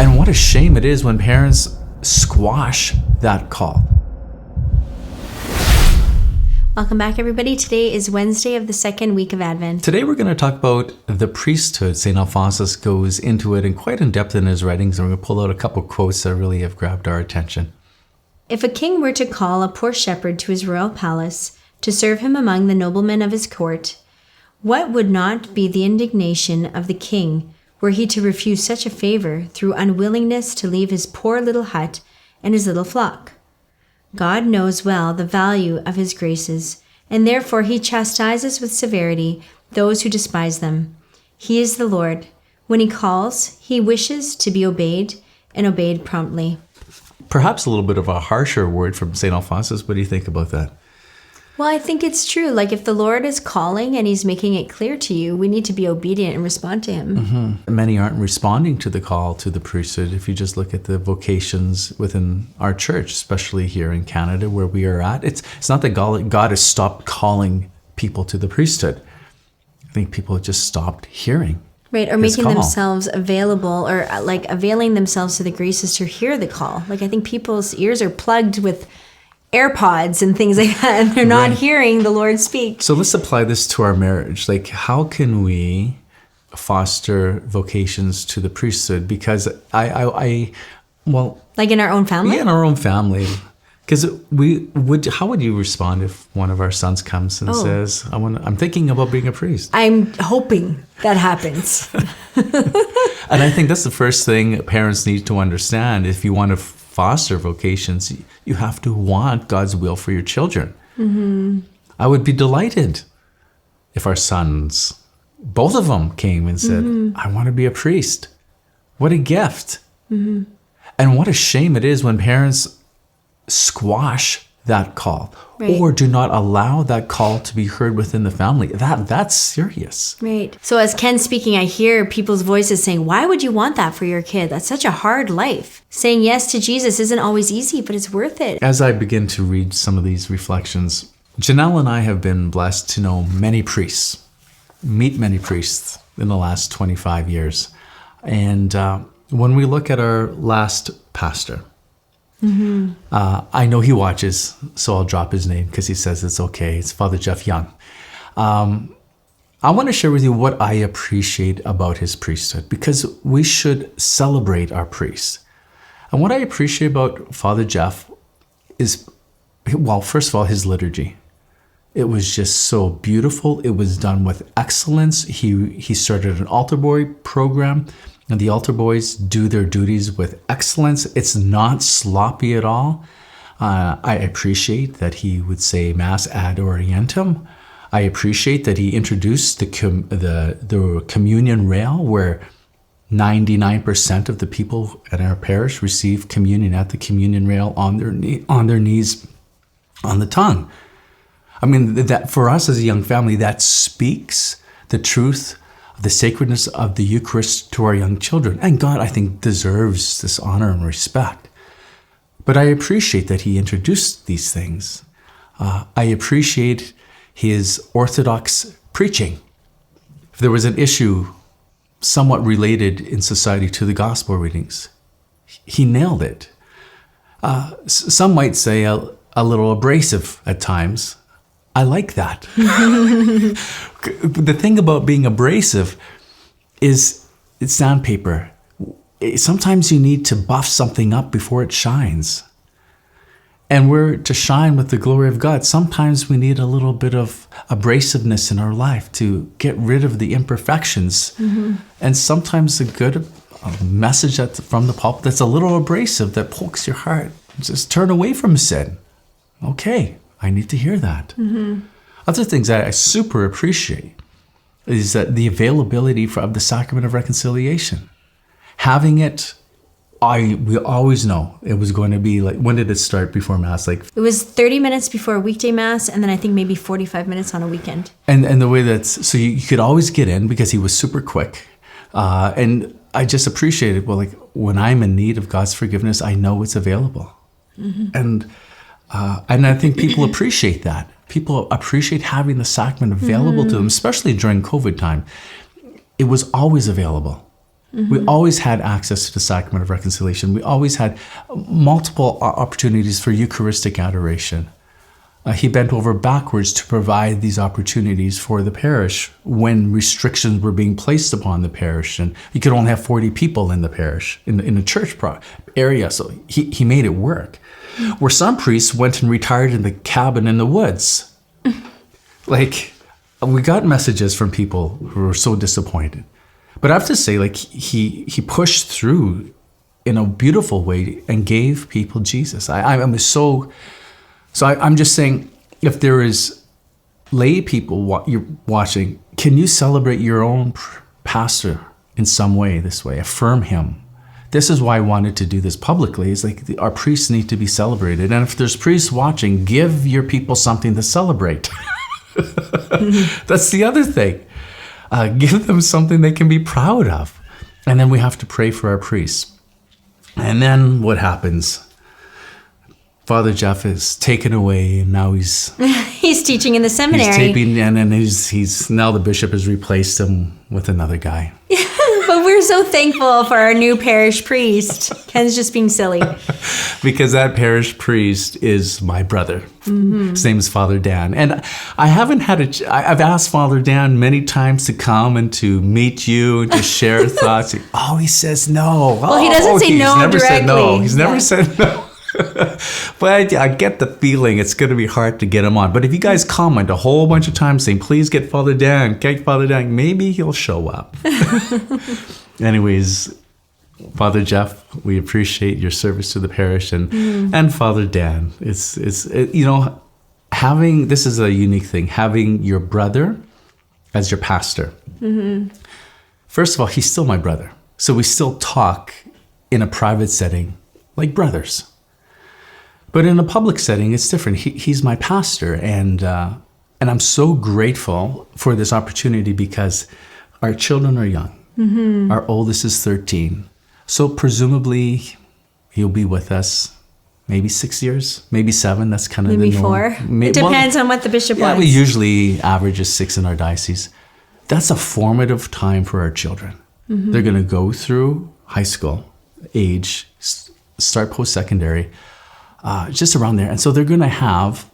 And what a shame it is when parents squash that call. Welcome back, everybody. Today is Wednesday of the second week of Advent. Today we're going to talk about the priesthood. St. Alphonsus goes into it in quite in depth in his writings, and we're going to pull out a couple quotes that really have grabbed our attention. If a king were to call a poor shepherd to his royal palace to serve him among the noblemen of his court, what would not be the indignation of the king were he to refuse such a favor through unwillingness to leave his poor little hut and his little flock? God knows well the value of his graces, and therefore he chastises with severity those who despise them. He is the Lord. When he calls, he wishes to be obeyed, and obeyed promptly. Perhaps a little bit of a harsher word from St. Alphonsus. What do you think about that? Well, I think it's true. Like, if the Lord is calling and he's making it clear to you, we need to be obedient and respond to him. Mm-hmm. Many aren't responding to the call to the priesthood. If you just look at the vocations within our church, especially here in Canada where we are at, it's not that God has stopped calling people to the priesthood. I think people have just stopped hearing. Right, or making themselves available, or like availing themselves to the graces to hear the call. Like, I think people's ears are plugged with AirPods and things like that, and they're not hearing the Lord speak. So let's apply this to our marriage. Like, how can we foster vocations to the priesthood? Because like in our own family? Yeah, in our own family. Because how would you respond if one of our sons comes and says, I'm thinking about being a priest? I'm hoping that happens. And I think that's the first thing parents need to understand. If you want to foster vocations, you have to want God's will for your children. Mm-hmm. I would be delighted if our sons, both of them, came and said, I want to be a priest. What a gift. Mm-hmm. And what a shame it is when parents squash that call, or do not allow that call to be heard within the family. That's serious. Right. So as Ken's speaking, I hear people's voices saying, why would you want that for your kid? That's such a hard life. Saying yes to Jesus isn't always easy, but it's worth it. As I begin to read some of these reflections, Janelle and I have been blessed to know many priests, meet many priests in the last 25 years. And when we look at our last pastor, I know he watches, so I'll drop his name because he says it's okay. It's Father Jeff Young. I want to share with you what I appreciate about his priesthood, because we should celebrate our priests. And what I appreciate about Father Jeff is, well, first of all, his liturgy. It was just so beautiful. It was done with excellence. He started an altar boy program, and the altar boys do their duties with excellence. It's not sloppy at all. I appreciate that he would say Mass ad orientem. I appreciate that he introduced the communion rail, where 99% of the people at our parish receive communion at the communion rail on their knees, on the tongue. I mean, that for us as a young family, that speaks the truth, the sacredness of the Eucharist to our young children. And God, I think, deserves this honor and respect. But I appreciate that he introduced these things. I appreciate his orthodox preaching. If there was an issue somewhat related in society to the gospel readings, he nailed it. Some might say a little abrasive at times. I like that. The thing about being abrasive is it's sandpaper. Sometimes you need to buff something up before it shines. And we're to shine with the glory of God. Sometimes we need a little bit of abrasiveness in our life to get rid of the imperfections. Mm-hmm. And sometimes a good message from the pulpit that's a little abrasive, that pokes your heart. Just turn away from sin. Okay, I need to hear that. Mm-hmm. Other things that I super appreciate is that the availability of the sacrament of reconciliation. Having it, we always know it was going to be like, when did it start before Mass? Like, it was 30 minutes before a weekday Mass, and then I think maybe 45 minutes on a weekend. And the way so you could always get in because he was super quick. And I just appreciated, well, like, when I'm in need of God's forgiveness, I know it's available. Mm-hmm. And I think people appreciate that. People appreciate having the sacrament available to them, especially during COVID time. It was always available. We always had access to the sacrament of reconciliation. We always had multiple opportunities for Eucharistic adoration. He bent over backwards to provide these opportunities for the parish when restrictions were being placed upon the parish, and you could only have 40 people in the parish, in the church area. So he made it work. Where some priests went and retired in the cabin in the woods. Like, we got messages from people who were so disappointed. But I have to say, like, he pushed through in a beautiful way and gave people Jesus. I'm just saying, if there is lay people you're watching, can you celebrate your own pastor in some way this way? Affirm him. This is why I wanted to do this publicly. It's like our priests need to be celebrated. And if there's priests watching, give your people something to celebrate. That's the other thing. Give them something they can be proud of. And then we have to pray for our priests. And then what happens? Father Jeff is taken away, and now he's he's teaching in the seminary. He's taping, and he's now the bishop has replaced him with another guy. But we're so thankful for our new parish priest. Ken's just being silly. Because that parish priest is my brother. Mm-hmm. His name is Father Dan. And I haven't had I've asked Father Dan many times to come and to meet you and to share thoughts. Oh, he says no. Well, he doesn't say no never directly. Said no. He's never said no. But I get the feeling it's going to be hard to get him on. But if you guys comment a whole bunch of times saying, please get Father Dan, maybe he'll show up. Anyways, Father Jeff, we appreciate your service to the parish, and Father Dan. It's having, this is a unique thing, having your brother as your pastor. Mm-hmm. First of all, he's still my brother. So we still talk in a private setting like brothers. But in a public setting, it's different. He's my pastor, and I'm so grateful for this opportunity because our children are young. Mm-hmm. Our oldest is 13. So presumably, he'll be with us maybe 6 years, maybe 7. That's kind of maybe the norm. 4. It depends on what the bishop wants. We usually average 6 in our diocese. That's a formative time for our children. Mm-hmm. They're going to go through high school age, start post-secondary, just around there. And so they're going to have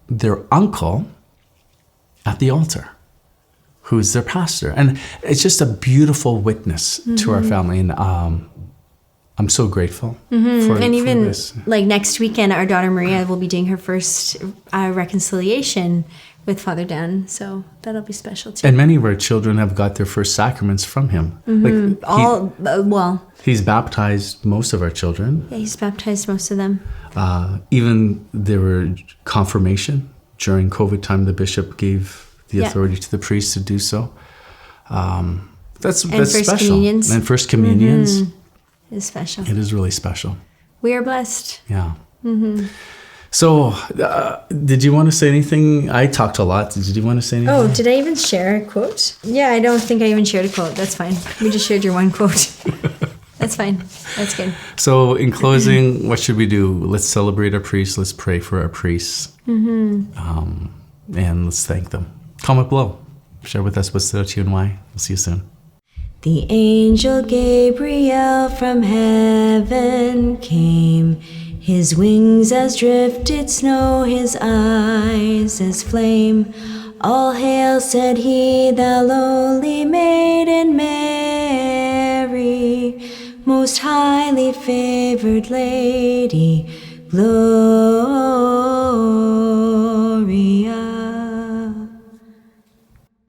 their uncle at the altar, who's their pastor. And it's just a beautiful witness to our family. And I'm so grateful for this. Like next weekend, our daughter Maria will be doing her first reconciliation with Father Dan. So that'll be special too. And many of our children have got their first sacraments from him. Mm-hmm. Like he's baptized most of our children. Yeah, he's baptized most of them. Even there were confirmation during COVID time. The bishop gave the authority to the priests to do so. That's special. Communions. And first communions. Mm-hmm. It's special. It is really special. We are blessed. Yeah. Mm-hmm. So, did you want to say anything? I talked a lot. Did you want to say anything? Oh, did I even share a quote? Yeah, I don't think I even shared a quote. That's fine. We just shared your one quote. That's fine. That's good. So, in closing, what should we do? Let's celebrate our priests. Let's pray for our priests. Mm-hmm. And let's thank them. Comment below. Share with us what stood out to you and why. We'll see you soon. The angel Gabriel from heaven came. His wings as drifted snow, his eyes as flame. All hail, said he, thou lowly maiden Mary, most highly favored lady, Gloria.